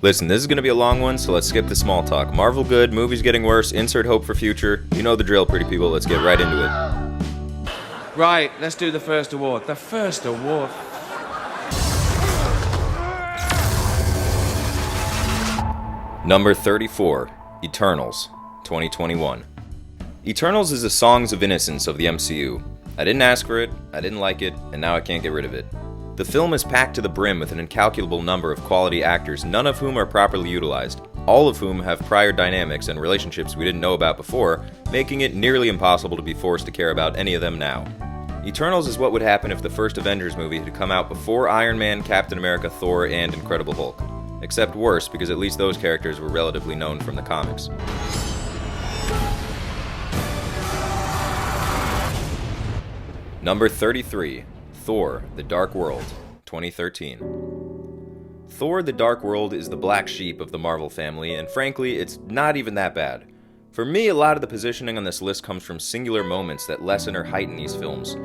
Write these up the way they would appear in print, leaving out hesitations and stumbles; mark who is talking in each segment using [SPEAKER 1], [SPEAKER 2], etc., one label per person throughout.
[SPEAKER 1] Listen, this is going to be a long one, so let's skip the small talk. Marvel good, movies getting worse, insert hope for future. You know the drill, pretty people. Let's get right into it.
[SPEAKER 2] Right, let's do the first award. The first award.
[SPEAKER 1] Number 34, Eternals, 2021. Eternals is the songs of innocence of the MCU. I didn't ask for it, I didn't like it, and now I can't get rid of it. The film is packed to the brim with an incalculable number of quality actors, none of whom are properly utilized, all of whom have prior dynamics and relationships we didn't know about before, making it nearly impossible to be forced to care about any of them now. Eternals is what would happen if the first Avengers movie had come out before Iron Man, Captain America, Thor, and Incredible Hulk. Except worse, because at least those characters were relatively known from the comics. Number 33, Thor: The Dark World, 2013. Thor: The Dark World is the black sheep of the Marvel family, and frankly, it's not even that bad. For me, a lot of the positioning on this list comes from singular moments that lessen or heighten these films.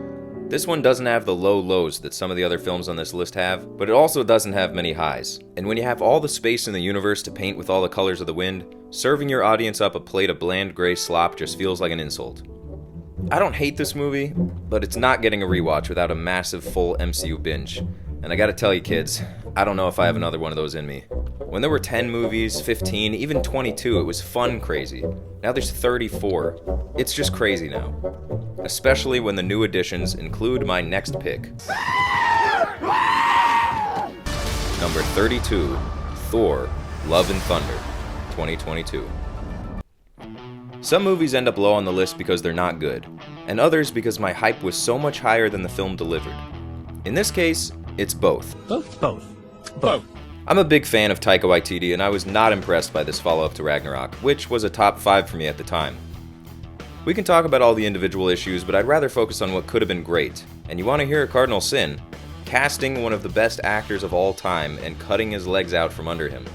[SPEAKER 1] This one doesn't have the low lows that some of the other films on this list have, but it also doesn't have many highs. And when you have all the space in the universe to paint with all the colors of the wind, serving your audience up a plate of bland gray slop just feels like an insult. I don't hate this movie, but it's not getting a rewatch without a massive full MCU binge. And I gotta tell you kids, I don't know if I have another one of those in me. When there were 10 movies, 15, even 22, it was fun crazy. Now there's 34. It's just crazy now. Especially when the new additions include my next pick. Number 32, Thor: Love and Thunder, 2022. Some movies end up low on the list because they're not good, and others because my hype was so much higher than the film delivered. In this case, it's both.
[SPEAKER 3] Both.
[SPEAKER 1] I'm a big fan of Taika Waititi, and I was not impressed by this follow-up to Ragnarok, which was a top 5 for me at the time. We can talk about all the individual issues, but I'd rather focus on what could have been great. And you want to hear a cardinal sin? Casting one of the best actors of all time and cutting his legs out from under him.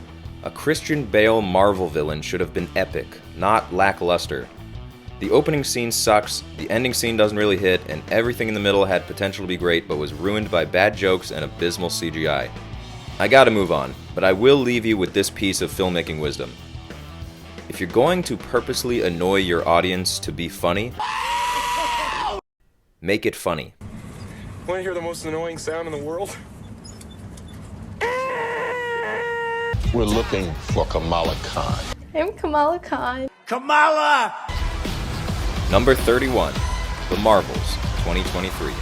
[SPEAKER 1] A Christian Bale Marvel villain should have been epic, not lackluster. The opening scene sucks, the ending scene doesn't really hit, and everything in the middle had potential to be great but was ruined by bad jokes and abysmal CGI. I gotta move on, but I will leave you with this piece of filmmaking wisdom. If you're going to purposely annoy your audience to be funny, make it funny.
[SPEAKER 4] Want to hear the most annoying sound in the world?
[SPEAKER 3] We're looking for Kamala Khan.
[SPEAKER 5] I'm Kamala Khan.
[SPEAKER 3] Kamala!
[SPEAKER 1] Number 31, The Marvels, 2023.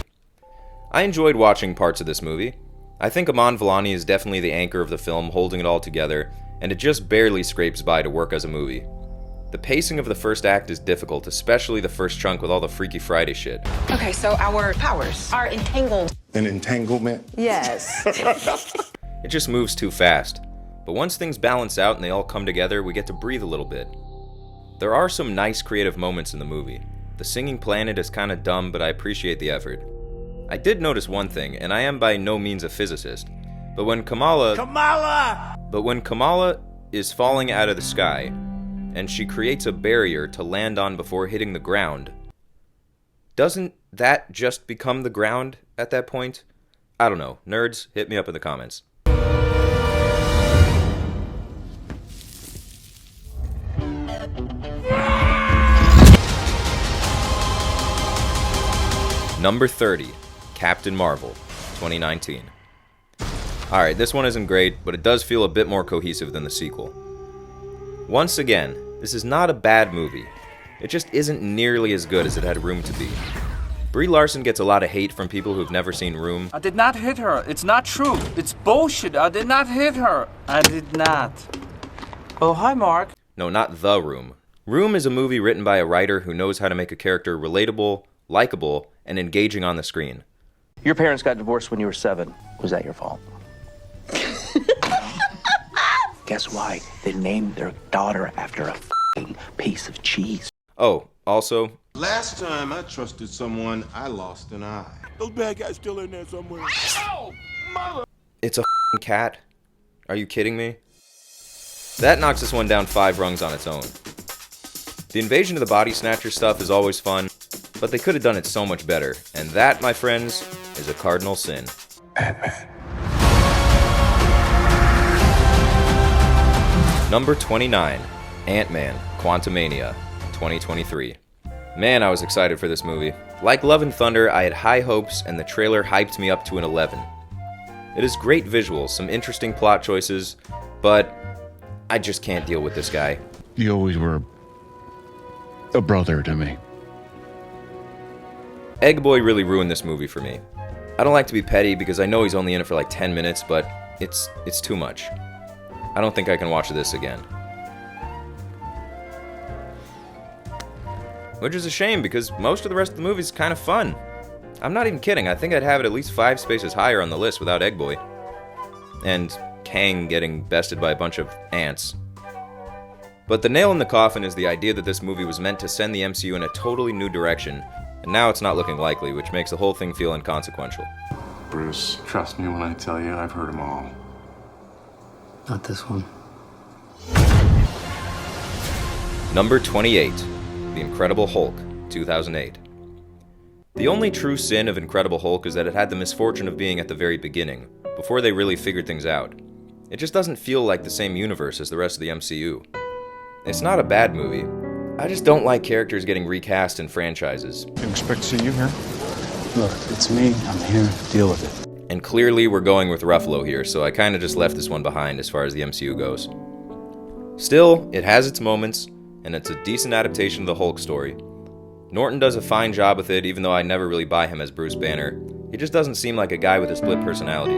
[SPEAKER 1] I enjoyed watching parts of this movie. I think Aman Vellani is definitely the anchor of the film, holding it all together, and it just barely scrapes by to work as a movie. The pacing of the first act is difficult, especially the first chunk with all the Freaky Friday shit.
[SPEAKER 6] Okay, so our powers are entangled.
[SPEAKER 4] An entanglement?
[SPEAKER 6] Yes.
[SPEAKER 1] It just moves too fast. But once things balance out and they all come together, we get to breathe a little bit. There are some nice creative moments in the movie. The singing planet is kinda dumb, but I appreciate the effort. I did notice one thing, and I am by no means a physicist, but when Kamala is falling out of the sky, and she creates a barrier to land on before hitting the ground, doesn't that just become the ground at that point? I don't know. Nerds, hit me up in the comments. Number 30, Captain Marvel, 2019. Alright, this one isn't great, but it does feel a bit more cohesive than the sequel. Once again, this is not a bad movie. It just isn't nearly as good as it had room to be. Brie Larson gets a lot of hate from people who've never seen Room.
[SPEAKER 7] I did not hit her. It's not true. It's bullshit. I did not hit her. I did not. Oh, hi, Mark.
[SPEAKER 1] No, not The Room. Room is a movie written by a writer who knows how to make a character relatable, likable, and engaging on the screen.
[SPEAKER 8] Your parents got divorced when you were 7. Was that your fault? Guess why? They named their daughter after a f***ing piece of cheese.
[SPEAKER 1] Oh, also,
[SPEAKER 4] Last time I trusted someone, I lost an eye. Those bad guys still in there somewhere. Oh, mother!
[SPEAKER 1] it's a f***ing cat. Are you kidding me? That knocks this one down 5 rungs on its own. The Invasion of the Body Snatcher stuff is always fun, but they could have done it so much better, and that, my friends, is a cardinal sin.
[SPEAKER 4] Batman.
[SPEAKER 1] Number 29, Ant-Man, Quantumania, 2023. Man, I was excited for this movie. Like Love and Thunder, I had high hopes, and the trailer hyped me up to an 11. It is great visuals, some interesting plot choices, but I just can't deal with this guy.
[SPEAKER 9] You always were a brother to me.
[SPEAKER 1] Egg Boy really ruined this movie for me. I don't like to be petty because I know he's only in it for like 10 minutes, but it's too much. I don't think I can watch this again. Which is a shame because most of the rest of the movie is kind of fun. I'm not even kidding, I think I'd have it at least 5 spaces higher on the list without Egg Boy. And Kang getting bested by a bunch of ants. But the nail in the coffin is the idea that this movie was meant to send the MCU in a totally new direction, and now it's not looking likely, which makes the whole thing feel inconsequential.
[SPEAKER 10] Bruce, trust me when I tell you I've heard them all.
[SPEAKER 8] Not this one.
[SPEAKER 1] Number 28, The Incredible Hulk, 2008. The only true sin of Incredible Hulk is that it had the misfortune of being at the very beginning, before they really figured things out. It just doesn't feel like the same universe as the rest of the MCU. It's not a bad movie. I just don't like characters getting recast in franchises.
[SPEAKER 9] Didn't expect to see you here.
[SPEAKER 8] Look, it's me. I'm here to deal with it.
[SPEAKER 1] And clearly we're going with Ruffalo here, so I kinda just left this one behind as far as the MCU goes. Still, it has its moments, and it's a decent adaptation of the Hulk story. Norton does a fine job with it, even though I never really buy him as Bruce Banner. He just doesn't seem like a guy with a split personality.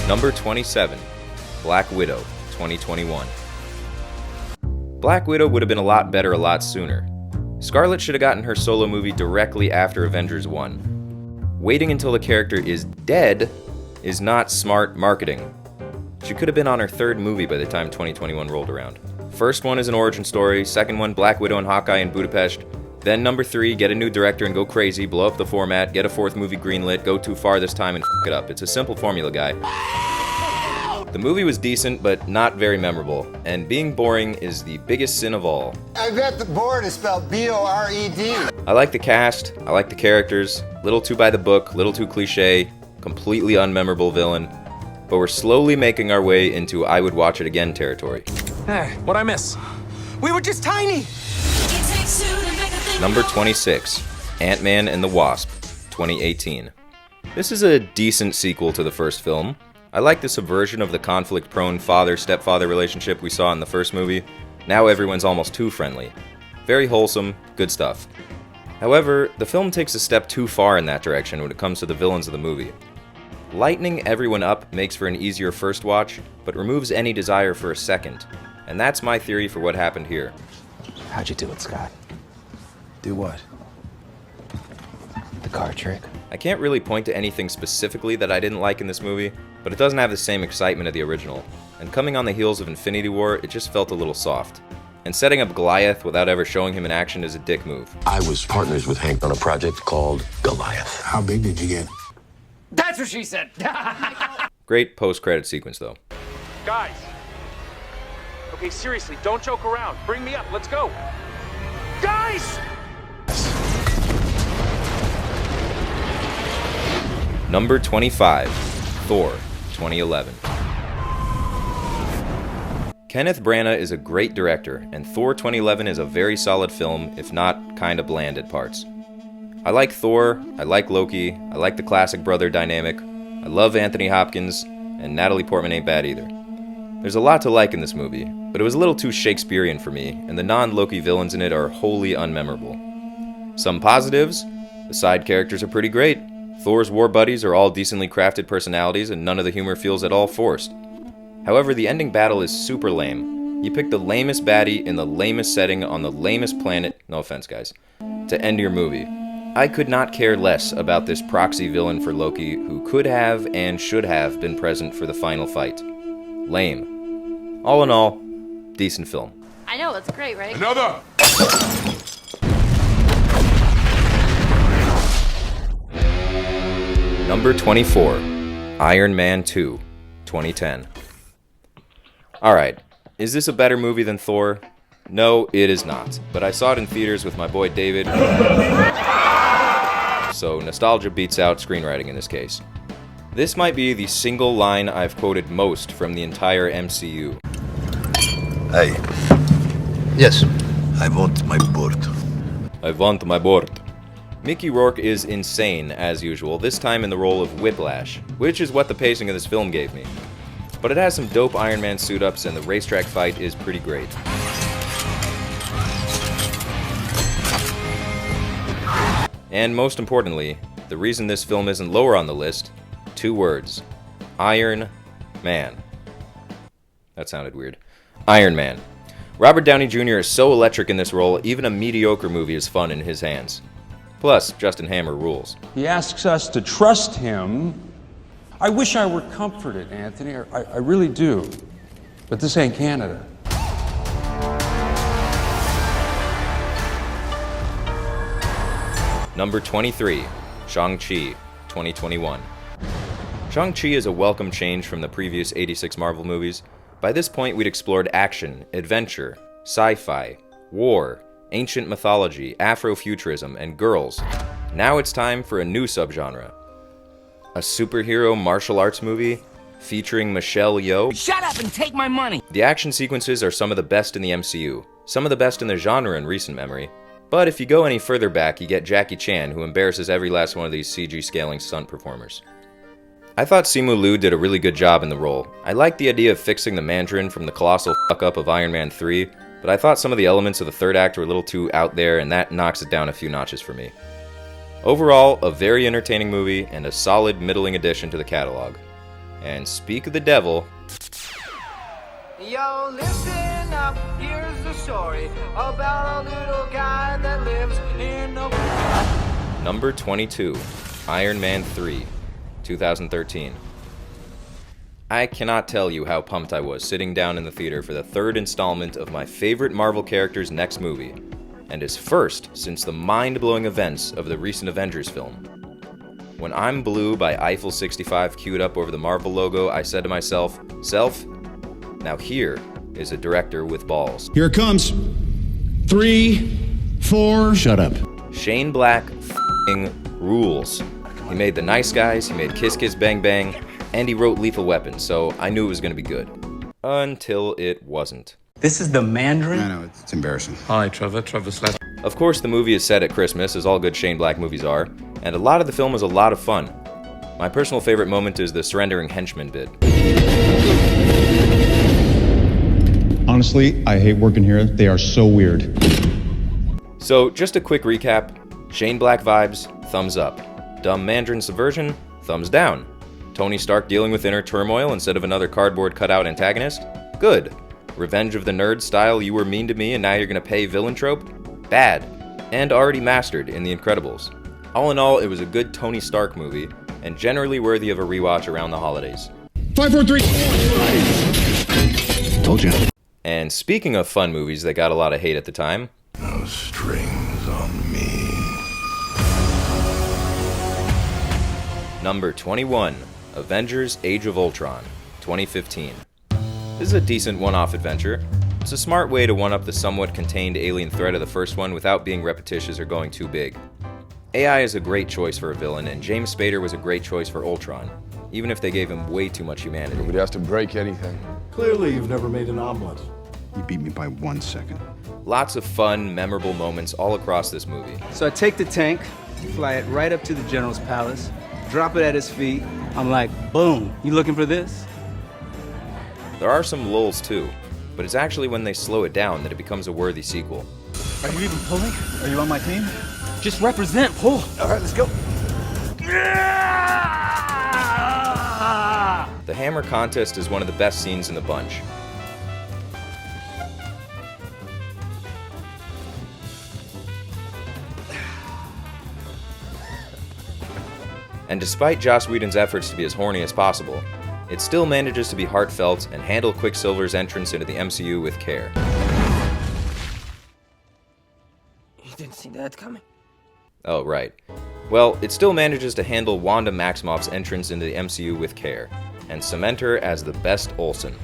[SPEAKER 1] Number 27, Black Widow, 2021. Black Widow would have been a lot better a lot sooner. Scarlett should have gotten her solo movie directly after Avengers 1. Waiting until the character is dead is not smart marketing. She could have been on her 3rd movie by the time 2021 rolled around. First one is an origin story, second one Black Widow and Hawkeye in Budapest, then number 3, get a new director and go crazy, blow up the format, get a 4th movie greenlit, go too far this time and f*** it up. It's a simple formula, guy. The movie was decent, but not very memorable, and being boring is the biggest sin of all.
[SPEAKER 11] I bet the board is spelled B-O-R-E-D.
[SPEAKER 1] I like the cast, I like the characters, little too by the book, little too cliche, completely unmemorable villain, but we're slowly making our way into I would watch it again territory.
[SPEAKER 2] Hey, what'd I miss? We were just tiny!
[SPEAKER 1] Number 26, Ant-Man and the Wasp, 2018. This is a decent sequel to the first film. I like the subversion of the conflict-prone father-stepfather relationship we saw in the first movie. Now everyone's almost too friendly. Very wholesome, good stuff. However, the film takes a step too far in that direction when it comes to the villains of the movie. Lightening everyone up makes for an easier first watch, but removes any desire for a second. And that's my theory for what happened here.
[SPEAKER 8] How'd you do it, Scott?
[SPEAKER 11] Do what?
[SPEAKER 8] The card trick?
[SPEAKER 1] I can't really point to anything specifically that I didn't like in this movie, but it doesn't have the same excitement of the original. And coming on the heels of Infinity War, it just felt a little soft. And setting up Goliath without ever showing him in action is a dick move.
[SPEAKER 3] I was partners with Hank on a project called Goliath.
[SPEAKER 11] How big did you get?
[SPEAKER 2] That's what she said!
[SPEAKER 1] Great post-credit sequence, though.
[SPEAKER 12] Guys! Okay, seriously, don't joke around. Bring me up, let's go! Guys!
[SPEAKER 1] Number 25, Thor, 2011. Kenneth Branagh is a great director, and Thor 2011 is a very solid film, if not kinda bland at parts. I like Thor, I like Loki, I like the classic brother dynamic, I love Anthony Hopkins, and Natalie Portman ain't bad either. There's a lot to like in this movie, but it was a little too Shakespearean for me, and the non-Loki villains in it are wholly unmemorable. Some positives: the side characters are pretty great. Thor's war buddies are all decently crafted personalities, and none of the humor feels at all forced. However, the ending battle is super lame. You pick the lamest baddie in the lamest setting on the lamest planet, no offense guys, to end your movie. I could not care less about this proxy villain for Loki who could have and should have been present for the final fight. Lame. All in all, decent film.
[SPEAKER 5] I know, it's great, right?
[SPEAKER 4] Another!
[SPEAKER 1] Number 24, Iron Man 2, 2010. Alright, is this a better movie than Thor? No, it is not, but I saw it in theaters with my boy David, so nostalgia beats out screenwriting in this case. This might be the single line I've quoted most from the entire MCU.
[SPEAKER 3] Hey. Yes. I want my board.
[SPEAKER 1] I want my board. Mickey Rourke is insane, as usual, this time in the role of Whiplash, which is what the pacing of this film gave me. But it has some dope Iron Man suit-ups, and the racetrack fight is pretty great. And most importantly, the reason this film isn't lower on the list, 2 words. Iron Man. That sounded weird. Iron Man. Robert Downey Jr. is so electric in this role, even a mediocre movie is fun in his hands. Plus, Justin Hammer rules.
[SPEAKER 2] He asks us to trust him. I wish I were comforted, Anthony. I really do. But this ain't Canada.
[SPEAKER 1] Number 23, Shang-Chi, 2021. Shang-Chi is a welcome change from the previous 86 Marvel movies. By this point, we'd explored action, adventure, sci-fi, war, ancient mythology, Afrofuturism, and girls. Now it's time for a new subgenre. A superhero martial arts movie featuring Michelle Yeoh.
[SPEAKER 7] Shut up and take my money!
[SPEAKER 1] The action sequences are some of the best in the MCU, some of the best in the genre in recent memory. But if you go any further back, you get Jackie Chan, who embarrasses every last one of these CG scaling stunt performers. I thought Simu Liu did a really good job in the role. I liked the idea of fixing the Mandarin from the colossal fuck-up of Iron Man 3, but I thought some of the elements of the third act were a little too out there, and that knocks it down a few notches for me. Overall, a very entertaining movie, and a solid middling addition to the catalog. And speak of the devil...
[SPEAKER 7] Yo, listen up, here's the story about a little guy that lives in a...
[SPEAKER 1] Number 22, Iron Man 3, 2013. I cannot tell you how pumped I was sitting down in the theater for the third installment of my favorite Marvel character's next movie, and his first since the mind-blowing events of the recent Avengers film. When I'm Blue by Eiffel 65 queued up over the Marvel logo, I said to myself, "Self, now here is a director with balls."
[SPEAKER 9] Here it comes. 3, 4. Shut up.
[SPEAKER 1] Shane Black f***ing rules. He made The Nice Guys, he made Kiss Kiss Bang Bang, and he wrote Lethal Weapon, so I knew it was going to be good. Until it wasn't.
[SPEAKER 8] This is the Mandarin?
[SPEAKER 11] I know, it's embarrassing.
[SPEAKER 10] Hi, Trevor Slash.
[SPEAKER 1] Of course, the movie is set at Christmas, as all good Shane Black movies are, and a lot of the film is a lot of fun. My personal favorite moment is the surrendering henchman bit.
[SPEAKER 9] Honestly, I hate working here. They are so weird.
[SPEAKER 1] So, just a quick recap. Shane Black vibes, thumbs up. Dumb Mandarin subversion, thumbs down. Tony Stark dealing with inner turmoil instead of another cardboard cutout antagonist, good. Revenge of the Nerd style, you were mean to me and now you're gonna pay villain trope, bad. And already mastered in The Incredibles. All in all, it was a good Tony Stark movie, and generally worthy of a rewatch around the holidays.
[SPEAKER 9] 5, 4, 3. Told you.
[SPEAKER 1] And speaking of fun movies that got a lot of hate at the time,
[SPEAKER 3] No strings on me.
[SPEAKER 1] Number 21, Avengers Age of Ultron, 2015. This is a decent one-off adventure. It's a smart way to one-up the somewhat contained alien threat of the first one without being repetitious or going too big. AI is a great choice for a villain, and James Spader was a great choice for Ultron, even if they gave him way too much humanity.
[SPEAKER 10] Nobody has to break anything.
[SPEAKER 4] Clearly, you've never made an omelet.
[SPEAKER 11] You beat me by 1 second.
[SPEAKER 1] Lots of fun, memorable moments all across this movie.
[SPEAKER 13] So I take the tank, fly it right up to the General's palace, drop it at his feet. I'm like, boom, you looking for this?
[SPEAKER 1] There are some lulls too, but it's actually when they slow it down that it becomes a worthy sequel.
[SPEAKER 13] Are you even pulling? Are you on my team? Just represent, pull.
[SPEAKER 11] All right, let's go.
[SPEAKER 1] The hammer contest is one of the best scenes in the bunch. And despite Joss Whedon's efforts to be as horny as possible, it still manages to be heartfelt and handle Quicksilver's entrance into the MCU with care.
[SPEAKER 13] You didn't see that coming.
[SPEAKER 1] Oh, right. Well, it still manages to handle Wanda Maximoff's entrance into the MCU with care, and cement her as the best Olsen.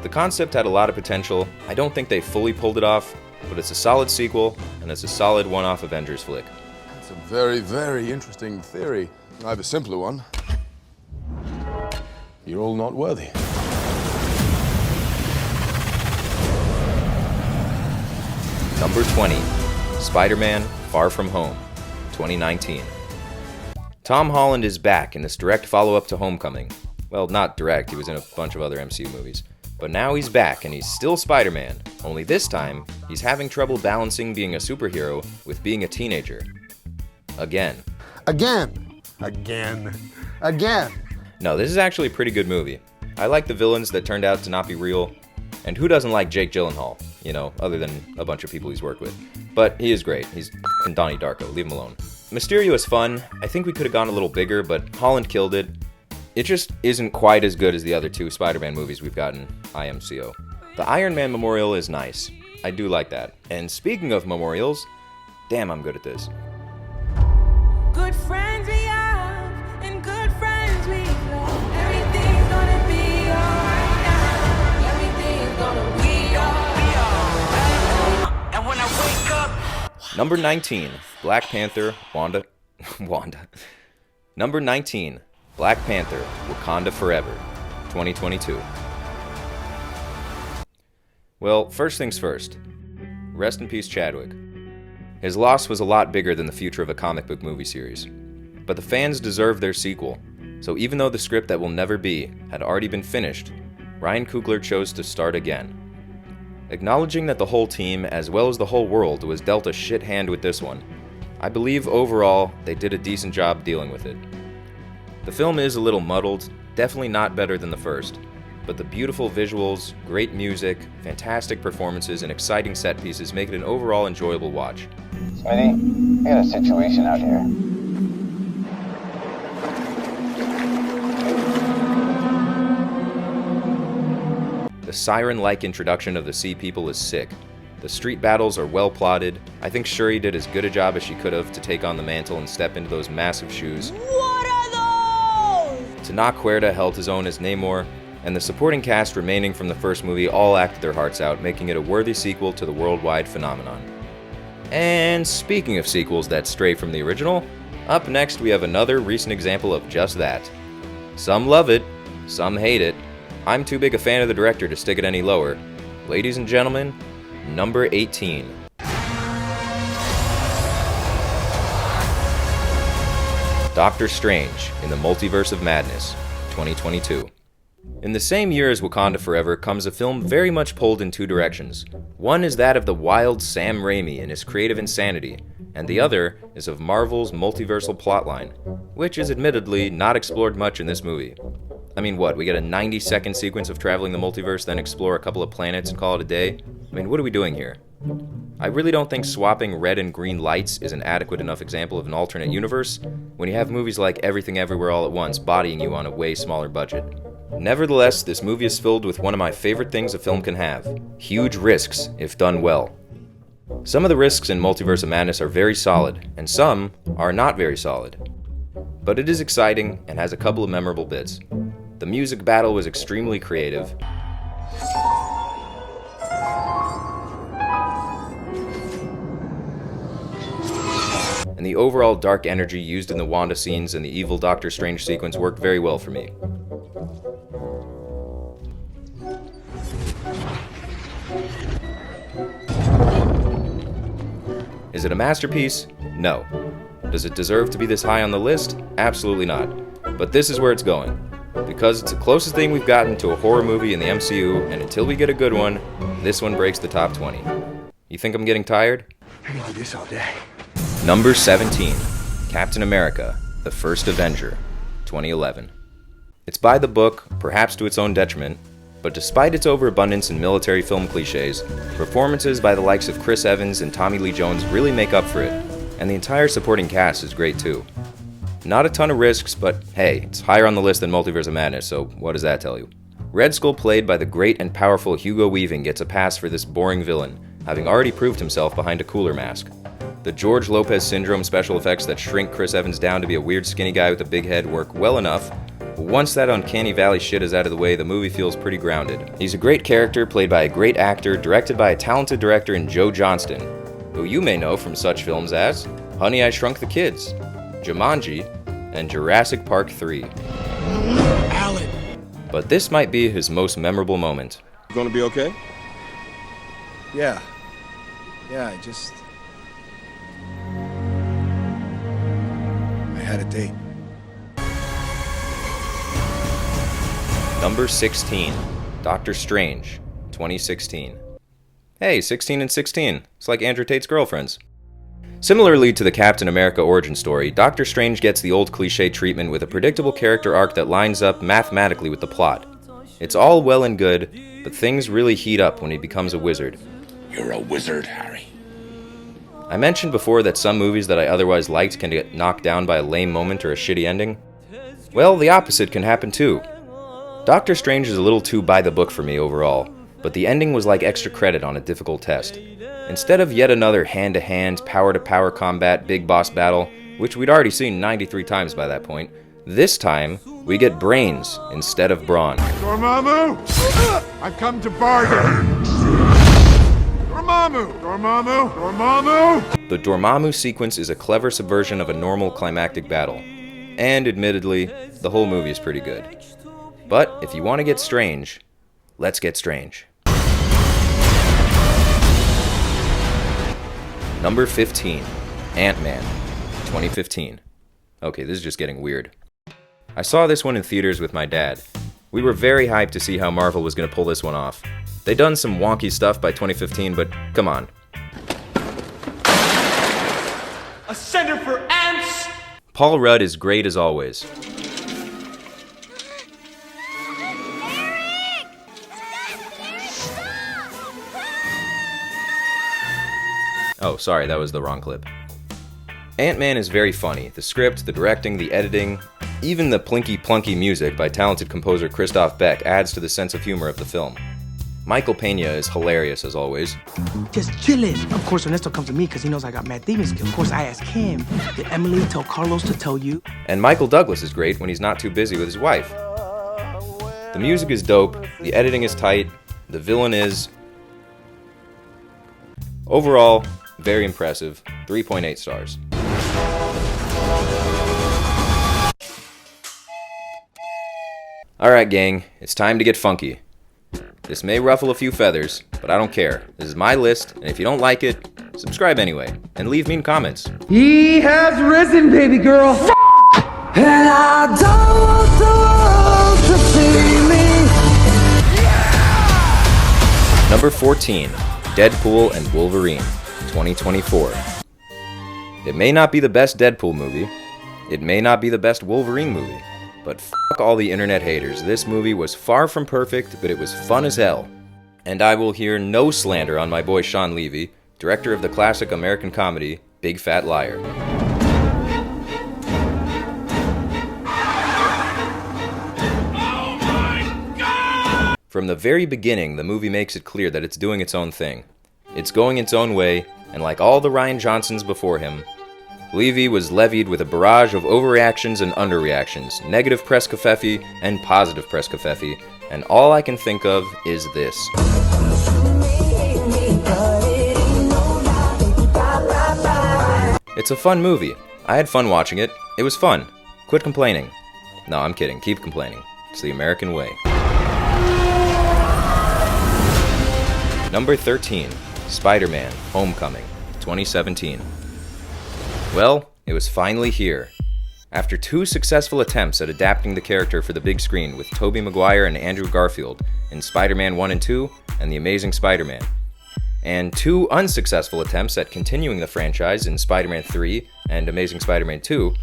[SPEAKER 1] The concept had a lot of potential. I don't think they fully pulled it off, but it's a solid sequel, and it's a solid one-off Avengers flick.
[SPEAKER 10] It's a very, very interesting theory. I have a simpler one.
[SPEAKER 4] You're all not worthy.
[SPEAKER 1] Number 20, Spider-Man: Far From Home, 2019. Tom Holland is back in this direct follow-up to Homecoming. Well, not direct, he was in a bunch of other MCU movies. But now he's back, and he's still Spider-Man, only this time, he's having trouble balancing being a superhero with being a teenager. Again.
[SPEAKER 14] Again.
[SPEAKER 1] No, this is actually a pretty good movie. I like the villains that turned out to not be real, and who doesn't like Jake Gyllenhaal, you know, other than a bunch of people he's worked with. But he is great, he's f***ing Donnie Darko, leave him alone. Mysterio is fun, I think we could have gone a little bigger, but Holland killed it. It just isn't quite as good as the other two Spider-Man movies we've gotten, IMCO. The Iron Man memorial is nice. I do like that. And speaking of memorials, damn, I'm good at this.
[SPEAKER 15] Good friends we have, and good friends we love. Everything's gonna be alright now. Everything's gonna be alright. And when I wake up.
[SPEAKER 1] Number 19, Black Panther, Wanda. Number 19. Black Panther, Wakanda Forever, 2022. Well, first things first. Rest in peace, Chadwick. His loss was a lot bigger than the future of a comic book movie series. But the fans deserve their sequel, so even though the script that will never be had already been finished, Ryan Coogler chose to start again. Acknowledging that the whole team, as well as the whole world, was dealt a shit hand with this one, I believe overall they did a decent job dealing with it. The film is a little muddled, definitely not better than the first, but the beautiful visuals, great music, fantastic performances, and exciting set pieces make it an overall enjoyable watch.
[SPEAKER 16] Smitty, I got a situation out here.
[SPEAKER 1] The siren-like introduction of the Sea People is sick. The street battles are well plotted. I think Shuri did as good a job as she could have to take on the mantle and step into those massive shoes.
[SPEAKER 15] What are those?
[SPEAKER 1] Tenoch Huerta held his own as Namor, and the supporting cast remaining from the first movie all acted their hearts out, making it a worthy sequel to the worldwide phenomenon. And speaking of sequels that stray from the original, up next we have another recent example of just that. Some love it, some hate it. I'm too big a fan of the director to stick it any lower. Ladies and gentlemen, number 18. Doctor Strange in the Multiverse of Madness, 2022. In the same year as Wakanda Forever comes a film very much pulled in two directions. One is that of the wild Sam Raimi and his creative insanity, and the other is of Marvel's multiversal plotline, which is admittedly not explored much in this movie. I mean, what, we get a 90-second sequence of traveling the multiverse, then explore a couple of planets and call it a day? I mean, what are we doing here? I really don't think swapping red and green lights is an adequate enough example of an alternate universe when you have movies like Everything Everywhere All at Once bodying you on a way smaller budget. Nevertheless, this movie is filled with one of my favorite things a film can have: huge risks, if done well. Some of the risks in Multiverse of Madness are very solid, and some are not very solid. But it is exciting and has a couple of memorable bits. The music battle was extremely creative. And the overall dark energy used in the Wanda scenes and the evil Doctor Strange sequence worked very well for me. Is it a masterpiece? No. Does it deserve to be this high on the list? Absolutely not. But this is where it's going. Because it's the closest thing we've gotten to a horror movie in the MCU, and until we get a good one, this one breaks the top 20. You think I'm getting tired?
[SPEAKER 14] I can do this all day.
[SPEAKER 1] Number 17, Captain America, The First Avenger, 2011. It's by the book, perhaps to its own detriment, but despite its overabundance in military film cliches, performances by the likes of Chris Evans and Tommy Lee Jones really make up for it, and the entire supporting cast is great too. Not a ton of risks, but hey, it's higher on the list than Multiverse of Madness, so what does that tell you? Red Skull, played by the great and powerful Hugo Weaving, gets a pass for this boring villain, having already proved himself behind a cooler mask. The George Lopez syndrome special effects that shrink Chris Evans down to be a weird skinny guy with a big head work well enough, but once that uncanny valley shit is out of the way, the movie feels pretty grounded. He's a great character, played by a great actor, directed by a talented director in Joe Johnston, who you may know from such films as Honey, I Shrunk the Kids, Jumanji, and Jurassic Park 3.
[SPEAKER 14] Alan!
[SPEAKER 1] but this might be his most memorable moment.
[SPEAKER 4] You gonna be okay?
[SPEAKER 14] Yeah, I had a date.
[SPEAKER 1] Number 16, Doctor Strange, 2016. Hey, 16 and 16. It's like Andrew Tate's girlfriends. Similarly to the Captain America origin story, Doctor Strange gets the old cliché treatment with a predictable character arc that lines up mathematically with the plot. It's all well and good, but things really heat up when he becomes a wizard.
[SPEAKER 3] You're a wizard, Harry.
[SPEAKER 1] I mentioned before that some movies that I otherwise liked can get knocked down by a lame moment or a shitty ending. Well, the opposite can happen too. Doctor Strange is a little too by the book for me overall, but the ending was like extra credit on a difficult test. Instead of yet another hand-to-hand, power-to-power combat big boss battle, which we'd already seen 93 times by that point, this time we get brains instead of brawn.
[SPEAKER 14] Dormammu! I've come to bargain! Dormammu! Dormammu! Dormammu!
[SPEAKER 1] The Dormammu sequence is a clever subversion of a normal climactic battle. And admittedly, the whole movie is pretty good. But if you want to get strange, let's get strange. Number 15, Ant-Man, 2015. Okay, this is just getting weird. I saw this one in theaters with my dad. We were very hyped to see how Marvel was going to pull this one off. They'd done some wonky stuff by 2015, but come on.
[SPEAKER 12] A center for ants!
[SPEAKER 1] Paul Rudd is great as always. Oh, sorry, that was the wrong clip. Ant-Man is very funny. The script, the directing, the editing, even the plinky-plunky music by talented composer Christoph Beck adds to the sense of humor of the film. Michael Pena is hilarious as always.
[SPEAKER 17] Just chillin'. Of course, Ernesto comes to me because he knows I got mad demon skill. Of course, I ask him. Did Emily tell Carlos to tell you?
[SPEAKER 1] And Michael Douglas is great when he's not too busy with his wife. The music is dope, the editing is tight, the villain is... Overall, very impressive. 3.8 stars. Alright gang, it's time to get funky. This may ruffle a few feathers, but I don't care. This is my list, and if you don't like it, subscribe anyway, and leave mean comments.
[SPEAKER 18] He has risen, baby girl. And I don't want the world to see me.
[SPEAKER 1] Number 14, Deadpool and Wolverine, 2024. It may not be the best Deadpool movie, it may not be the best Wolverine movie, but fuck all the internet haters. This movie was far from perfect, but it was fun as hell. And I will hear no slander on my boy Sean Levy, director of the classic American comedy, Big Fat Liar. From the very beginning, the movie makes it clear that it's doing its own thing. It's going its own way, and like all the Rian Johnsons before him, Levy was levied with a barrage of overreactions and underreactions, negative press covfefe and positive press covfefe, and all I can think of is this. It's a fun movie. I had fun watching it. It was fun. Quit complaining. No, I'm kidding. Keep complaining. It's the American way. Number 13, Spider-Man: Homecoming, 2017. Well, it was finally here. After 2 successful attempts at adapting the character for the big screen with Tobey Maguire and Andrew Garfield in Spider-Man 1 and 2 and The Amazing Spider-Man, and 2 unsuccessful attempts at continuing the franchise in Spider-Man 3 and Amazing Spider-Man 2,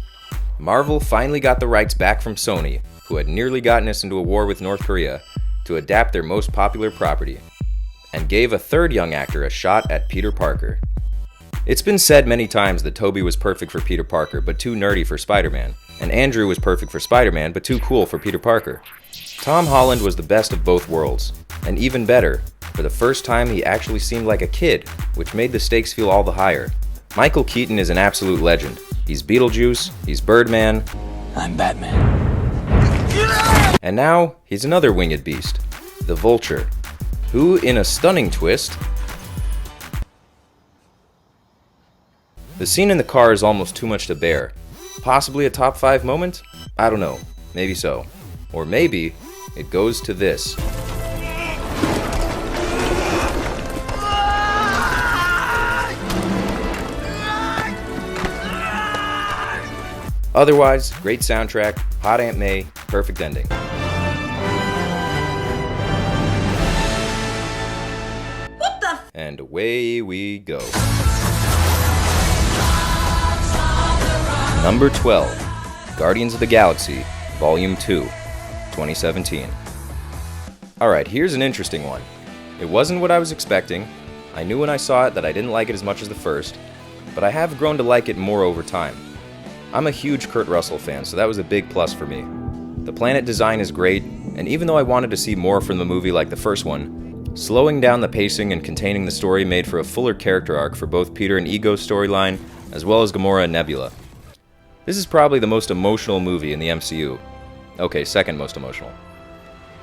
[SPEAKER 1] Marvel finally got the rights back from Sony, who had nearly gotten us into a war with North Korea, to adapt their most popular property, and gave a 3rd young actor a shot at Peter Parker. It's been said many times that Tobey was perfect for Peter Parker, but too nerdy for Spider-Man, and Andrew was perfect for Spider-Man, but too cool for Peter Parker. Tom Holland was the best of both worlds, and even better, for the first time he actually seemed like a kid, which made the stakes feel all the higher. Michael Keaton is an absolute legend. He's Beetlejuice, he's Birdman,
[SPEAKER 8] I'm Batman.
[SPEAKER 1] And now, he's another winged beast, the Vulture, who, in a stunning twist... The scene in the car is almost too much to bear. Possibly a top 5 moment? I don't know. Maybe so. Or maybe it goes to this. Otherwise, great soundtrack, hot Aunt May, perfect ending.
[SPEAKER 15] What the?
[SPEAKER 1] And away we go. Number 12, Guardians of the Galaxy, Volume 2, 2017. Alright, here's an interesting one. It wasn't what I was expecting. I knew when I saw it that I didn't like it as much as the first, but I have grown to like it more over time. I'm a huge Kurt Russell fan, so that was a big plus for me. The planet design is great, and even though I wanted to see more from the movie like the first one, slowing down the pacing and containing the story made for a fuller character arc for both Peter and Ego's storyline, as well as Gamora and Nebula. This is probably the most emotional movie in the MCU. Okay, second most emotional.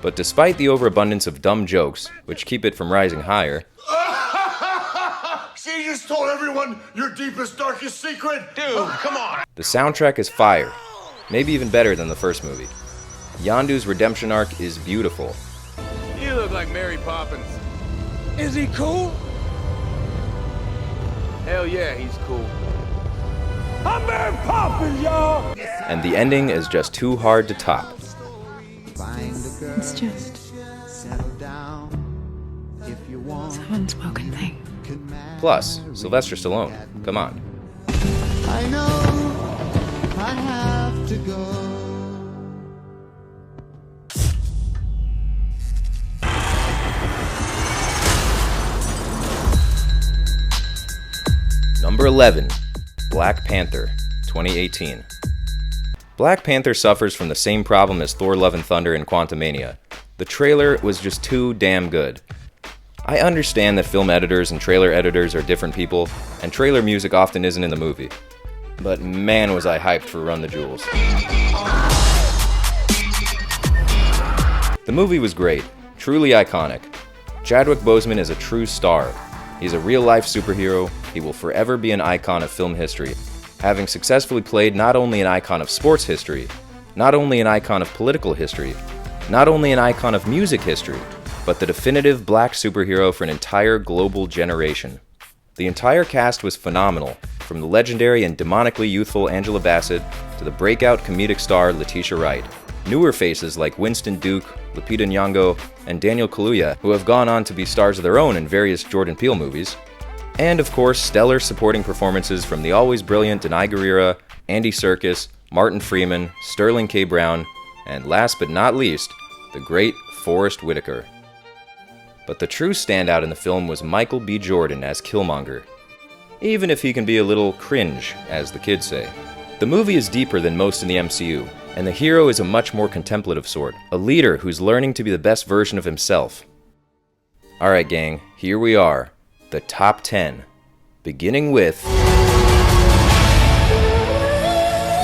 [SPEAKER 1] But despite the overabundance of dumb jokes, which keep it from rising higher,
[SPEAKER 4] See, you just told everyone your deepest, darkest secret? Dude, come on!
[SPEAKER 1] the soundtrack is fire. Maybe even better than the first movie. Yondu's redemption arc is beautiful.
[SPEAKER 12] You look like Mary Poppins.
[SPEAKER 17] Is he cool?
[SPEAKER 12] Hell yeah, he's cool.
[SPEAKER 18] I'm Mary Poppins, y'all!
[SPEAKER 1] And the ending is just too hard to top.
[SPEAKER 5] It's just some unspoken thing.
[SPEAKER 1] Plus, Sylvester Stallone. Come on.
[SPEAKER 18] I know I have to go.
[SPEAKER 1] Number 11, Black Panther, 2018. Black Panther suffers from the same problem as Thor Love and Thunder and Quantumania. The trailer was just too damn good. I understand that film editors and trailer editors are different people, and trailer music often isn't in the movie. But man was I hyped for Run the Jewels. The movie was great, truly iconic. Chadwick Boseman is a true star. He's a real-life superhero. He will forever be an icon of film history, having successfully played not only an icon of sports history, not only an icon of political history, not only an icon of music history, but the definitive black superhero for an entire global generation. The entire cast was phenomenal, from the legendary and demonically youthful Angela Bassett to the breakout comedic star Letitia Wright. Newer faces like Winston Duke, Lupita Nyong'o, and Daniel Kaluuya, who have gone on to be stars of their own in various Jordan Peele movies. And of course, stellar supporting performances from the always brilliant Denai Guerrera, Andy Serkis, Martin Freeman, Sterling K. Brown, and last but not least, the great Forrest Whitaker. But the true standout in the film was Michael B. Jordan as Killmonger. Even if he can be a little cringe, as the kids say. The movie is deeper than most in the MCU, and the hero is a much more contemplative sort, a leader who's learning to be the best version of himself. Alright gang, here we are, the top 10, beginning with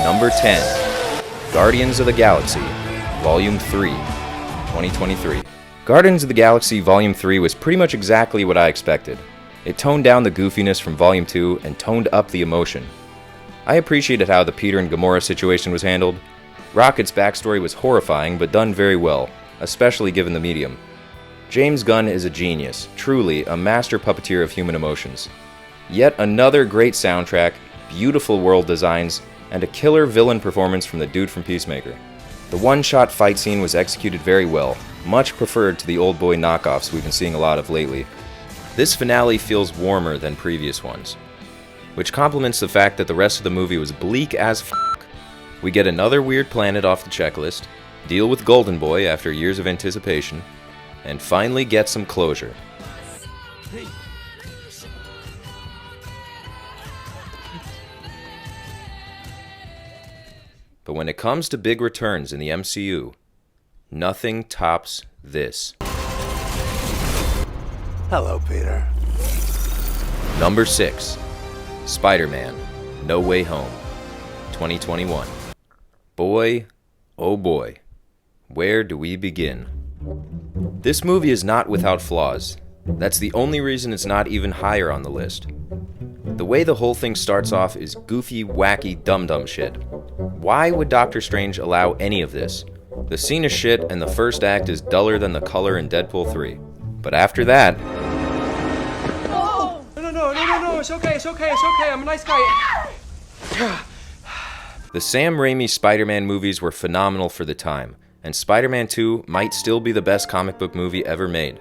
[SPEAKER 1] number 10, Guardians of the Galaxy, Volume 3, 2023. Guardians of the Galaxy Volume 3 was pretty much exactly what I expected. It toned down the goofiness from Volume 2 and toned up the emotion. I appreciated how the Peter and Gamora situation was handled. Rocket's backstory was horrifying but done very well, especially given the medium. James Gunn is a genius, truly a master puppeteer of human emotions. Yet another great soundtrack, beautiful world designs, and a killer villain performance from the dude from Peacemaker. The one-shot fight scene was executed very well, much preferred to the old boy knockoffs we've been seeing a lot of lately. This finale feels warmer than previous ones, which complements the fact that the rest of the movie was bleak as f***. We get another weird planet off the checklist, deal with Golden Boy after years of anticipation, and finally get some closure. But when it comes to big returns in the MCU, nothing tops this.
[SPEAKER 19] Hello, Peter.
[SPEAKER 1] Number 6, Spider-Man, No Way Home, 2021. Boy, oh boy, where do we begin? This movie is not without flaws. That's the only reason it's not even higher on the list. The way the whole thing starts off is goofy, wacky, dum-dum shit. Why would Doctor Strange allow any of this? The scene is shit, and the first act is duller than the color in Deadpool 3. But after that...
[SPEAKER 17] No, it's okay, I'm a nice guy.
[SPEAKER 1] The Sam Raimi Spider-Man movies were phenomenal for the time, and Spider-Man 2 might still be the best comic book movie ever made.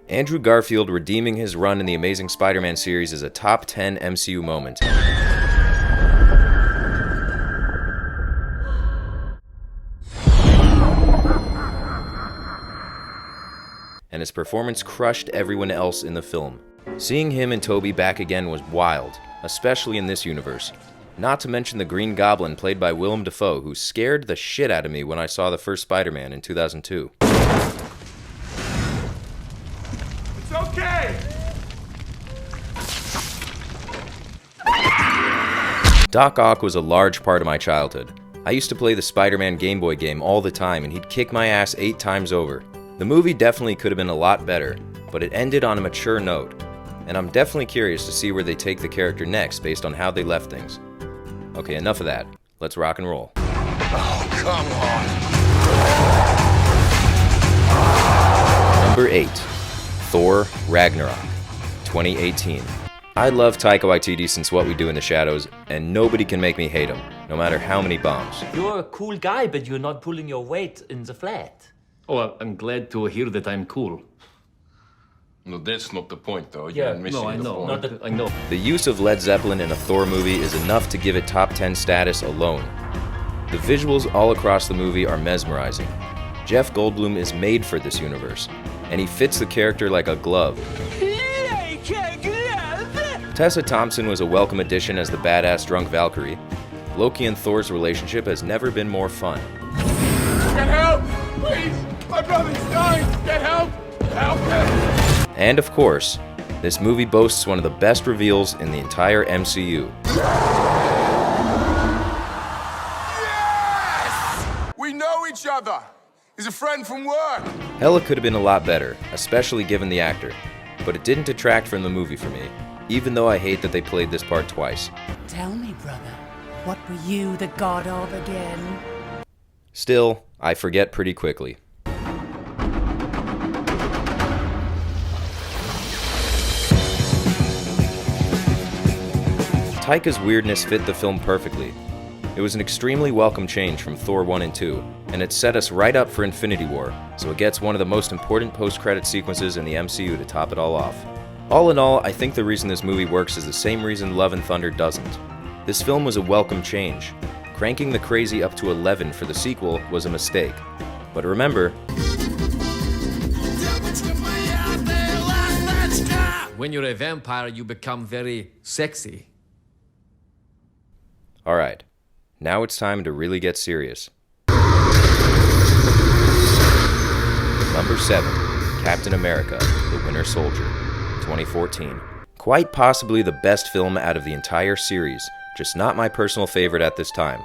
[SPEAKER 1] Andrew Garfield redeeming his run in the Amazing Spider-Man series is a top 10 MCU moment. And his performance crushed everyone else in the film. Seeing him and Tobey back again was wild, especially in this universe. Not to mention the Green Goblin played by Willem Dafoe, who scared the shit out of me when I saw the first Spider-Man in 2002.
[SPEAKER 14] It's okay!
[SPEAKER 1] Doc Ock was a large part of my childhood. I used to play the Spider-Man Game Boy game all the time, and he'd kick my ass 8 times over. The movie definitely could have been a lot better, but it ended on a mature note, and I'm definitely curious to see where they take the character next based on how they left things. Okay, enough of that. Let's rock and roll.
[SPEAKER 4] Oh, come on.
[SPEAKER 1] Number 8. Thor Ragnarok, 2018. I love Taika Waititi since What We Do in the Shadows, and nobody can make me hate him, no matter how many bombs.
[SPEAKER 19] You're a cool guy, but you're not pulling your weight in the flat.
[SPEAKER 20] Oh, I'm glad to hear that I'm cool.
[SPEAKER 10] No, that's not the point, though.
[SPEAKER 19] Yeah,
[SPEAKER 10] You're missing
[SPEAKER 20] no, I
[SPEAKER 10] the
[SPEAKER 20] know.
[SPEAKER 10] point.
[SPEAKER 20] I know.
[SPEAKER 1] The use of Led Zeppelin in a Thor movie is enough to give it top 10 status alone. The visuals all across the movie are mesmerizing. Jeff Goldblum is made for this universe, and he fits the character like a glove. Tessa Thompson was a welcome addition as the badass drunk Valkyrie. Loki and Thor's relationship has never been more fun.
[SPEAKER 14] Get help! Please! My brother's dying! Get help! Help him!
[SPEAKER 1] And of course, this movie boasts one of the best reveals in the entire MCU.
[SPEAKER 14] Yes! We know each other! He's a friend from work!
[SPEAKER 1] Hela could have been a lot better, especially given the actor, but it didn't detract from the movie for me, even though I hate that they played this part twice.
[SPEAKER 21] Tell me, brother, what were you the god of again?
[SPEAKER 1] Still, I forget pretty quickly. Taika's weirdness fit the film perfectly. It was an extremely welcome change from Thor 1 and 2, and it set us right up for Infinity War, so it gets one of the most important post-credit sequences in the MCU to top it all off. All in all, I think the reason this movie works is the same reason Love and Thunder doesn't. This film was a welcome change. Cranking the crazy up to 11 for the sequel was a mistake. But remember,
[SPEAKER 22] when you're a vampire, you become very sexy.
[SPEAKER 1] Alright, now it's time to really get serious. Number 7, Captain America, The Winter Soldier, 2014. Quite possibly the best film out of the entire series, just not my personal favorite at this time.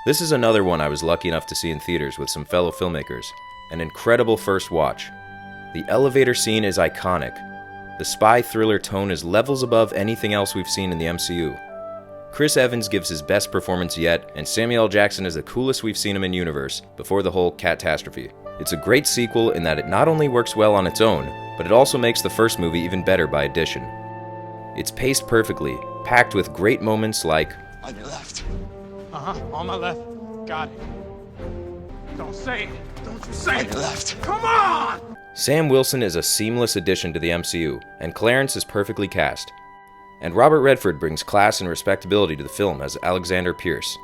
[SPEAKER 1] This is another one I was lucky enough to see in theaters with some fellow filmmakers. An incredible first watch. The elevator scene is iconic. The spy thriller tone is levels above anything else we've seen in the MCU. Chris Evans gives his best performance yet, and Samuel L. Jackson is the coolest we've seen him in universe before the whole catastrophe. It's a great sequel in that it not only works well on its own, but it also makes the first movie even better by addition. It's paced perfectly, packed with great moments like...
[SPEAKER 14] On your left. On my left. Got it. Don't say it. Don't you say it. On your left. Come on!
[SPEAKER 1] Sam Wilson is a seamless addition to the MCU, and Clarence is perfectly cast. And Robert Redford brings class and respectability to the film as Alexander Pierce.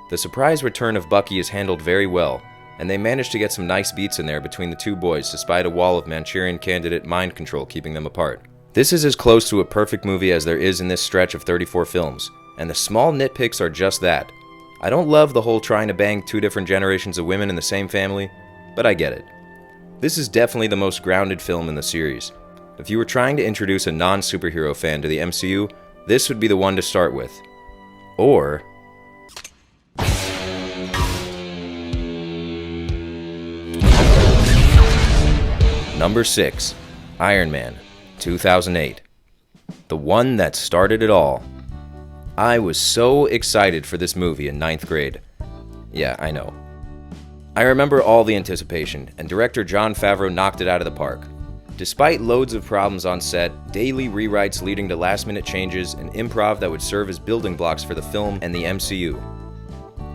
[SPEAKER 1] The surprise return of Bucky is handled very well, and they managed to get some nice beats in there between the two boys despite a wall of Manchurian Candidate mind control keeping them apart. This is as close to a perfect movie as there is in this stretch of 34 films, and the small nitpicks are just that. I don't love the whole trying to bang 2 different generations of women in the same family, but I get it. This is definitely the most grounded film in the series. If you were trying to introduce a non-superhero fan to the MCU, this would be the one to start with. Or... Number 6, Iron Man, 2008. The one that started it all. I was so excited for this movie in 9th grade. Yeah, I know. I remember all the anticipation, and director Jon Favreau knocked it out of the park. Despite loads of problems on set, daily rewrites leading to last-minute changes, and improv that would serve as building blocks for the film and the MCU.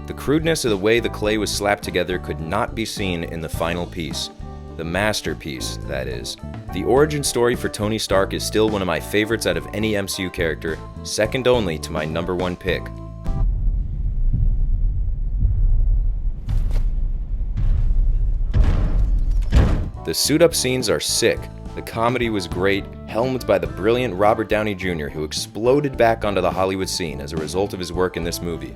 [SPEAKER 1] The crudeness of the way the clay was slapped together could not be seen in the final piece. The masterpiece, that is. The origin story for Tony Stark is still one of my favorites out of any MCU character, second only to my #1 pick. The suit-up scenes are sick, the comedy was great, helmed by the brilliant Robert Downey Jr., who exploded back onto the Hollywood scene as a result of his work in this movie.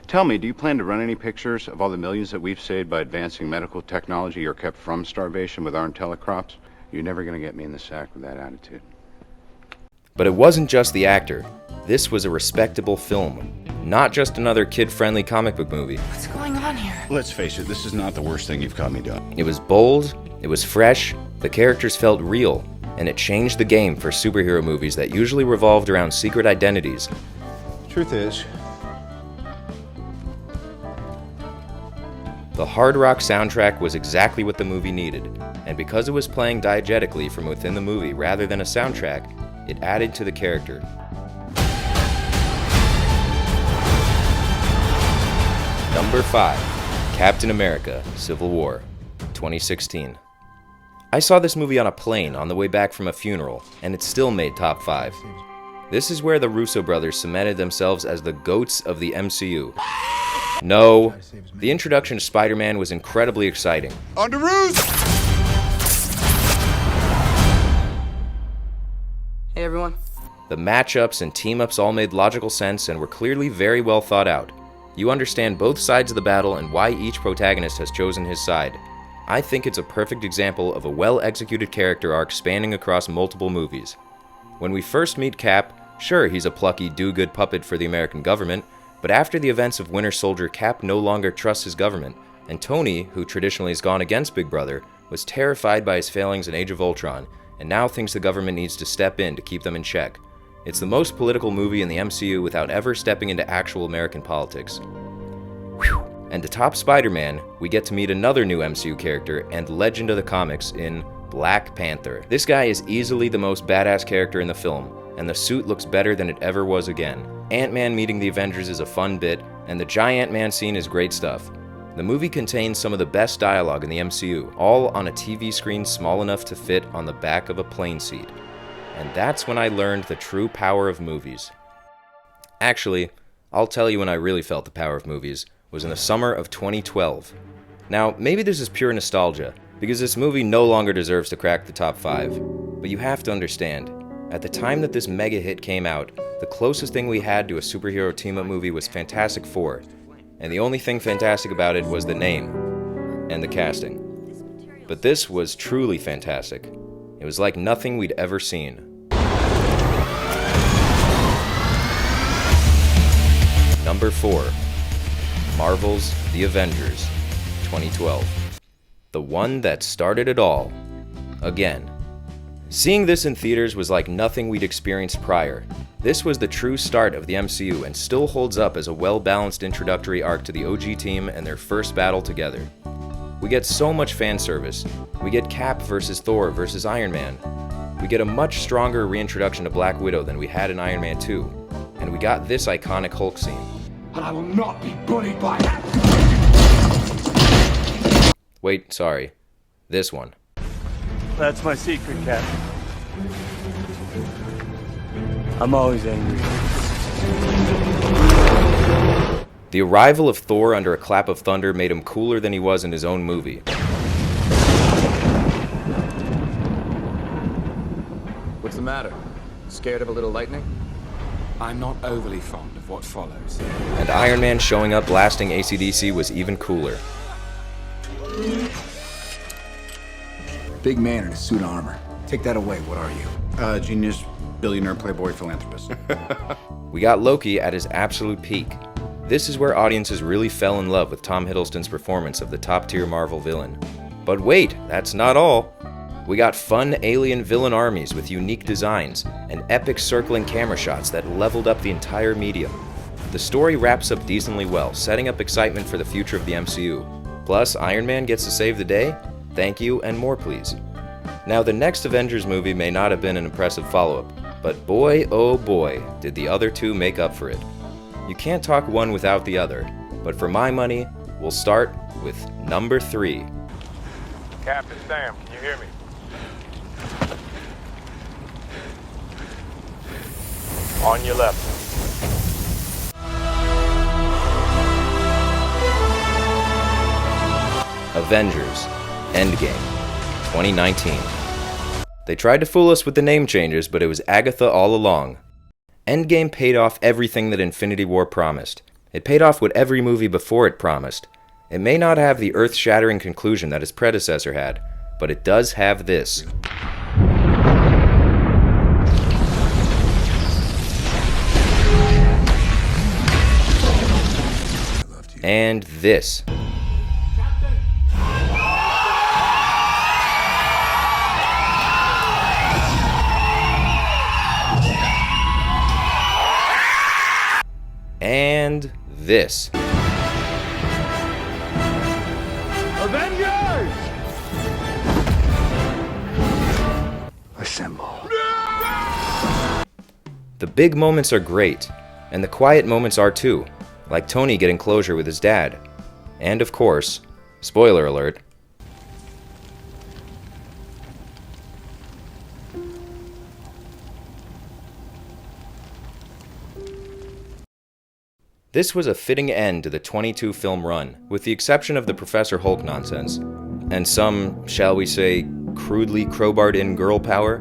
[SPEAKER 11] Tell me, do you plan to run any pictures of all the millions that we've saved by advancing medical technology or kept from starvation with our telecrops? You're never going to get me in the sack with that attitude.
[SPEAKER 1] But it wasn't just the actor. This was a respectable film, not just another kid-friendly comic book movie.
[SPEAKER 21] What's going on here?
[SPEAKER 11] Let's face it, this is not the worst thing you've caught me doing.
[SPEAKER 1] It was bold, it was fresh, the characters felt real, and it changed the game for superhero movies that usually revolved around secret identities.
[SPEAKER 11] Truth is,
[SPEAKER 1] the hard rock soundtrack was exactly what the movie needed, and because it was playing diegetically from within the movie rather than a soundtrack, it added to the character. Number 5, Captain America: Civil War, 2016. I saw this movie on a plane on the way back from a funeral, and it still made top 5. This is where the Russo brothers cemented themselves as the GOATs of the MCU. No, the introduction to Spider-Man was incredibly exciting.
[SPEAKER 11] On the roof!
[SPEAKER 17] Hey everyone.
[SPEAKER 1] The matchups and team-ups all made logical sense and were clearly very well thought out. You understand both sides of the battle and why each protagonist has chosen his side. I think it's a perfect example of a well-executed character arc spanning across multiple movies. When we first meet Cap, sure, he's a plucky do-good puppet for the American government, but after the events of Winter Soldier, Cap no longer trusts his government, and Tony, who traditionally has gone against Big Brother, was terrified by his failings in Age of Ultron, and now thinks the government needs to step in to keep them in check. It's the most political movie in the MCU without ever stepping into actual American politics. Whew. And to top Spider-Man, we get to meet another new MCU character and legend of the comics in Black Panther. This guy is easily the most badass character in the film, and the suit looks better than it ever was again. Ant-Man meeting the Avengers is a fun bit, and the giant man scene is great stuff. The movie contains some of the best dialogue in the MCU, all on a TV screen small enough to fit on the back of a plane seat. And that's when I learned the true power of movies. Actually, I'll tell you when I really felt the power of movies was in the summer of 2012. Now, maybe this is pure nostalgia, because this movie no longer deserves to crack the top 5. But you have to understand, at the time that this mega hit came out, the closest thing we had to a superhero team-up movie was Fantastic Four, and the only thing fantastic about it was the name and the casting. But this was truly fantastic. It was like nothing we'd ever seen. Number 4, Marvel's The Avengers, 2012. The one that started it all. Again. Seeing this in theaters was like nothing we'd experienced prior. This was the true start of the MCU and still holds up as a well-balanced introductory arc to the OG team and their first battle together. We get so much fan service. We get Cap versus Thor versus Iron Man. We get a much stronger reintroduction to Black Widow than we had in Iron Man 2. And we got this iconic Hulk scene.
[SPEAKER 14] And I will not be bullied by that.
[SPEAKER 1] Wait, sorry. This one.
[SPEAKER 2] That's my secret, Cap. I'm always angry.
[SPEAKER 1] The arrival of Thor under a clap of thunder made him cooler than he was in his own movie.
[SPEAKER 6] What's the matter? Scared of a little lightning?
[SPEAKER 12] I'm not overly fond of what follows.
[SPEAKER 1] And Iron Man showing up blasting AC/DC was even cooler.
[SPEAKER 11] Big man in a suit of armor. Take that away, what are you? Genius, billionaire, playboy, philanthropist.
[SPEAKER 1] We got Loki at his absolute peak. This is where audiences really fell in love with Tom Hiddleston's performance of the top-tier Marvel villain. But wait, that's not all. We got fun alien villain armies with unique designs and epic circling camera shots that leveled up the entire medium. The story wraps up decently well, setting up excitement for the future of the MCU. Plus, Iron Man gets to save the day? Thank you, and more please. Now, the next Avengers movie may not have been an impressive follow-up, but boy, oh boy, did the other two make up for it. You can't talk one without the other, but for my money, we'll start with number 3.
[SPEAKER 12] Captain Sam, can you hear me? On your left.
[SPEAKER 1] Avengers Endgame 2019. They tried to fool us with the name changes, but it was Agatha all along. Endgame paid off everything that Infinity War promised. It paid off what every movie before it promised. It may not have the earth-shattering conclusion that its predecessor had, but it does have this. And this. And this.
[SPEAKER 18] Avengers!
[SPEAKER 11] Assemble.
[SPEAKER 1] The big moments are great, and the quiet moments are too, like Tony getting closure with his dad. And of course, spoiler alert, this was a fitting end to the 22-film run, with the exception of the Professor Hulk nonsense, and some, shall we say, crudely crowbarred-in girl power.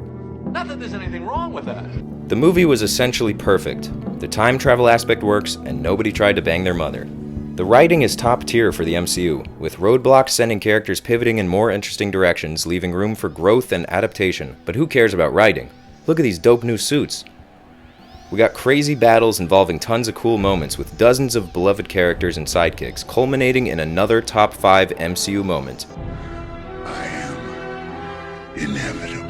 [SPEAKER 14] Not that there's anything wrong with that.
[SPEAKER 1] The movie was essentially perfect. The time travel aspect works, and nobody tried to bang their mother. The writing is top tier for the MCU, with roadblocks sending characters pivoting in more interesting directions, leaving room for growth and adaptation. But who cares about writing? Look at these dope new suits. We got crazy battles involving tons of cool moments with dozens of beloved characters and sidekicks, culminating in another top 5 MCU moment.
[SPEAKER 4] I am inevitable.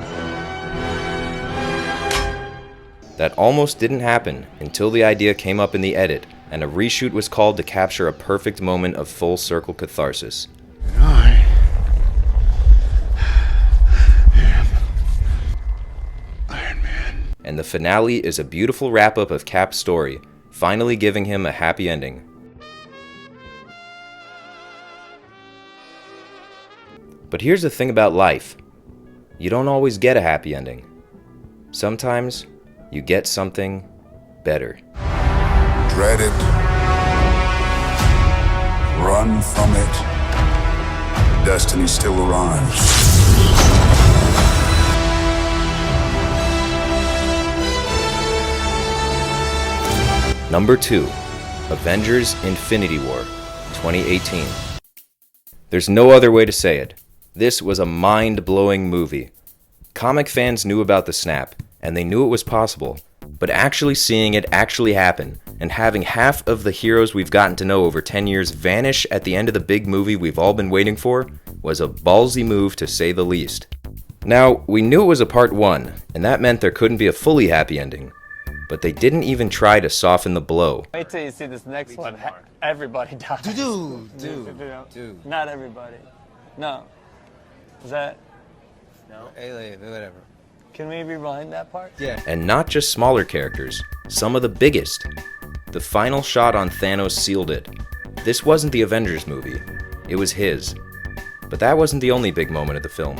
[SPEAKER 1] That almost didn't happen until the idea came up in the edit, and a reshoot was called to capture a perfect moment of full circle catharsis. And the finale is a beautiful wrap-up of Cap's story, finally giving him a happy ending. But here's the thing about life. You don't always get a happy ending. Sometimes, you get something better.
[SPEAKER 7] Dread it. Run from it. Destiny still arrives.
[SPEAKER 1] Number 2, Avengers Infinity War, 2018. There's no other way to say it. This was a mind-blowing movie. Comic fans knew about the snap, and they knew it was possible, but actually seeing it actually happen, and having half of the heroes we've gotten to know over 10 years vanish at the end of the big movie we've all been waiting for, was a ballsy move to say the least. Now, we knew it was a part 1, and that meant there couldn't be a fully happy ending. But they didn't even try to soften the blow.
[SPEAKER 2] Wait till you see this next one. Everybody dies.
[SPEAKER 13] Dude.
[SPEAKER 2] Not everybody. No. Is that?
[SPEAKER 13] No. Hey, whatever.
[SPEAKER 2] Can we rewind that part?
[SPEAKER 13] Yeah.
[SPEAKER 1] And not just smaller characters, some of the biggest. The final shot on Thanos sealed it. This wasn't the Avengers movie. It was his. But that wasn't the only big moment of the film.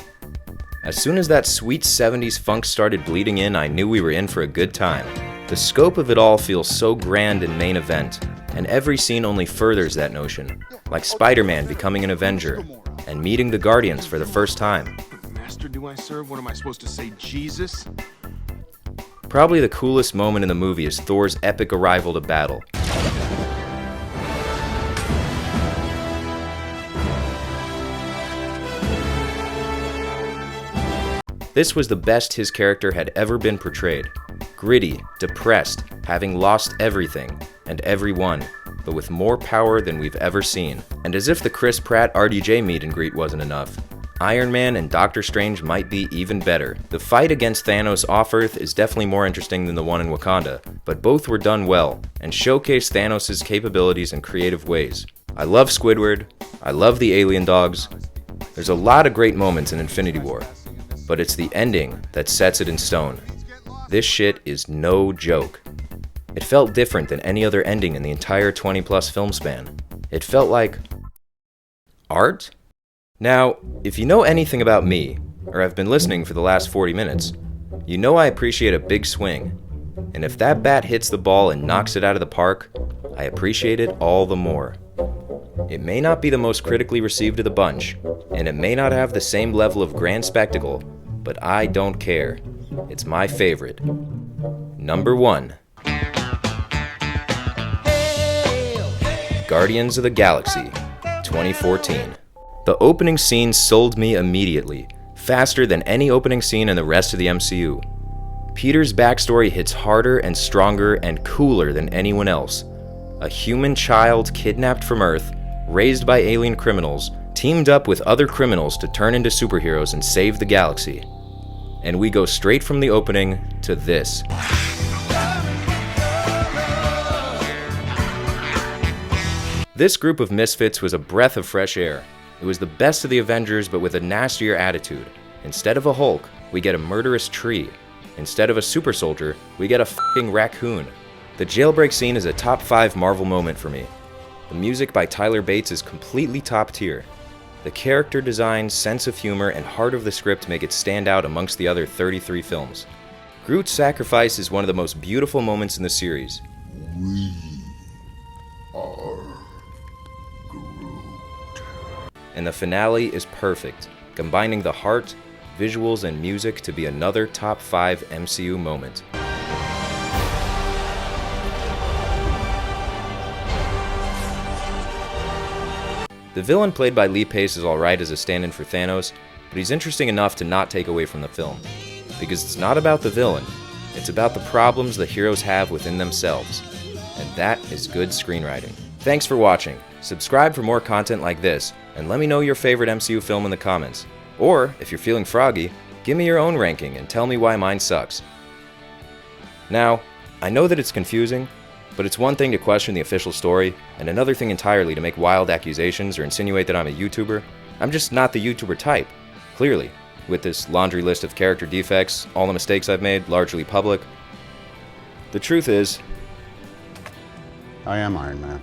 [SPEAKER 1] As soon as that sweet 70s funk started bleeding in, I knew we were in for a good time. The scope of it all feels so grand in Main Event, and every scene only furthers that notion, like Spider-Man becoming an Avenger, and meeting the Guardians for the first time.
[SPEAKER 4] What master do I serve? What am I supposed to say, Jesus?
[SPEAKER 1] Probably the coolest moment in the movie is Thor's epic arrival to battle. This was the best his character had ever been portrayed. Gritty, depressed, having lost everything and everyone, but with more power than we've ever seen. And as if the Chris Pratt RDJ meet and greet wasn't enough, Iron Man and Doctor Strange might be even better. The fight against Thanos off-Earth is definitely more interesting than the one in Wakanda, but both were done well, and showcased Thanos' capabilities in creative ways. I love Squidward, I love the alien dogs. There's a lot of great moments in Infinity War, but it's the ending that sets it in stone. This shit is no joke. It felt different than any other ending in the entire 20-plus film span. It felt like art? Now, if you know anything about me, or have been listening for the last 40 minutes, you know I appreciate a big swing. And if that bat hits the ball and knocks it out of the park, I appreciate it all the more. It may not be the most critically received of the bunch, and it may not have the same level of grand spectacle, but I don't care. It's my favorite. Number 1. Guardians of the Galaxy, 2014. The opening scene sold me immediately, faster than any opening scene in the rest of the MCU. Peter's backstory hits harder and stronger and cooler than anyone else. A human child kidnapped from Earth, raised by alien criminals, teamed up with other criminals to turn into superheroes and save the galaxy. And we go straight from the opening to this. This group of misfits was a breath of fresh air. It was the best of the Avengers, but with a nastier attitude. Instead of a Hulk, we get a murderous tree. Instead of a super soldier, we get a f***ing raccoon. The jailbreak scene is a top 5 Marvel moment for me. The music by Tyler Bates is completely top tier. The character design, sense of humor, and heart of the script make it stand out amongst the other 33 films. Groot's sacrifice is one of the most beautiful moments in the series.
[SPEAKER 7] We are
[SPEAKER 1] And the finale is perfect, combining the heart, visuals, and music to be another top 5 MCU moment. The villain played by Lee Pace is alright as a stand-in for Thanos, but he's interesting enough to not take away from the film. Because it's not about the villain, it's about the problems the heroes have within themselves. And that is good screenwriting. Thanks for watching. Subscribe for more content like this, and let me know your favorite MCU film in the comments. Or, if you're feeling froggy, give me your own ranking and tell me why mine sucks. Now, I know that it's confusing, but it's one thing to question the official story, and another thing entirely to make wild accusations or insinuate that I'm a YouTuber. I'm just not the YouTuber type, clearly, with this laundry list of character defects, all the mistakes I've made, largely public. The truth is,
[SPEAKER 11] I am Iron Man.